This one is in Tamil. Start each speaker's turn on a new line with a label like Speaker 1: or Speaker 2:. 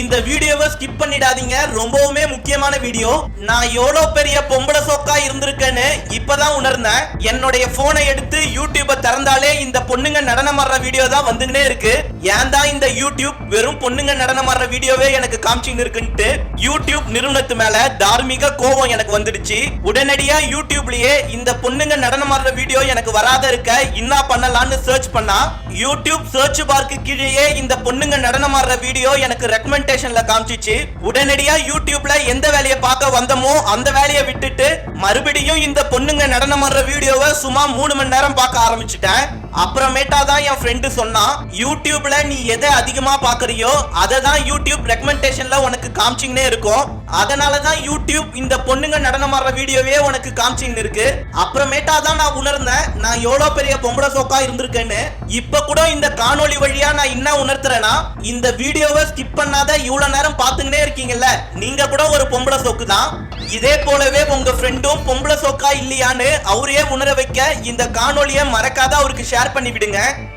Speaker 1: இந்த வீடியோவை ஸ்கிப் பண்ணிடாதீங்க, ரொம்பவுமே முக்கியமான வீடியோ. நான் எவ்வளவு பெரிய பொம்பளை சோக்கா இருந்திருக்கேன்னு இப்பதான் உணர்ந்தேன். என்னுடைய போனை எடுத்து யூடியூப திறந்தாலே இந்த பொண்ணுங்க நடனம் ஆடுற வீடியோ தான் வந்துகிட்டே இருக்கு. ஏன் தான் இந்த யூடியூப் வெறும் பொண்ணுங்க நடனம் ஆடுற வீடியோவே எனக்கு காமிச்சின்னு இருக்குன்ட்டு யூடியூப் நிறுவனத்து மேல தார்மீக கோபம் எனக்கு வந்துடுச்சு. உடனடியா யூடியூப்லயே இந்த பொண்ணுங்க நடனம் ஆடுற வீடியோ எனக்கு வராத இருக்க என்ன பண்ணலாம்னு சர்ச் பண்ணா யூடியூப் சர்ச் பார்க்கு கீழேயே இந்த பொண்ணுங்க நடனம் ஆடுற வீடியோ எனக்கு ரெக்கமெண்டேஷன்ல காமிச்சிச்சு. உடனடியா யூடியூப்ல எந்த வேலையை பார்க்க வந்தமோ அந்த வேலையை விட்டுட்டு மறுபடியும் இந்த பொண்ணுங்க நடனம் ஆடுற வீடியோவை சும்மா 3 மணி நேரம் பார்க்க ஆரம்பிச்சுட்டேன். அப்புறமேட்டா தான் என் ஃப்ரெண்டு சொன்னான், யூடியூப்ல நீ எதை அதிகமா பாக்குறியோ அதை தான் யூடியூப் ரெக்கமெண்டேஷன்ல உனக்கு காமிச்சிங்கனே இருக்கும். அதனால தான் யூடியூப் இந்த பொண்ணுங்க நடனம் ஆடுற வீடியோவே உனக்கு காமிச்சிங்க இருக்கு. அப்புறமேட்டா தான் நான் உணர்ந்தேன் நான் எவ்வளவு பெரிய பொம்பளை சோக்கா இருந்திருக்கேன்னு. இப்ப கூட இந்த காணொளி வழியா நான் என்ன உணர்த்துறேன்னா, இந்த வீடியோவை ஸ்கிப் பண்ணாத இவ்வளவு நேரம் பாத்துக்கிட்டே இருக்கீங்கல்ல, நீங்க கூட ஒரு பொம்பளை சோக்கு தான். இதே போலவே உங்க ஃப்ரெண்டும் பொம்பளை சோக்கா இல்லையான்னு அவரே உணர வைக்க இந்த காணொளியை மறக்காத அவருக்கு ஷேர் பண்ணி விடுங்க.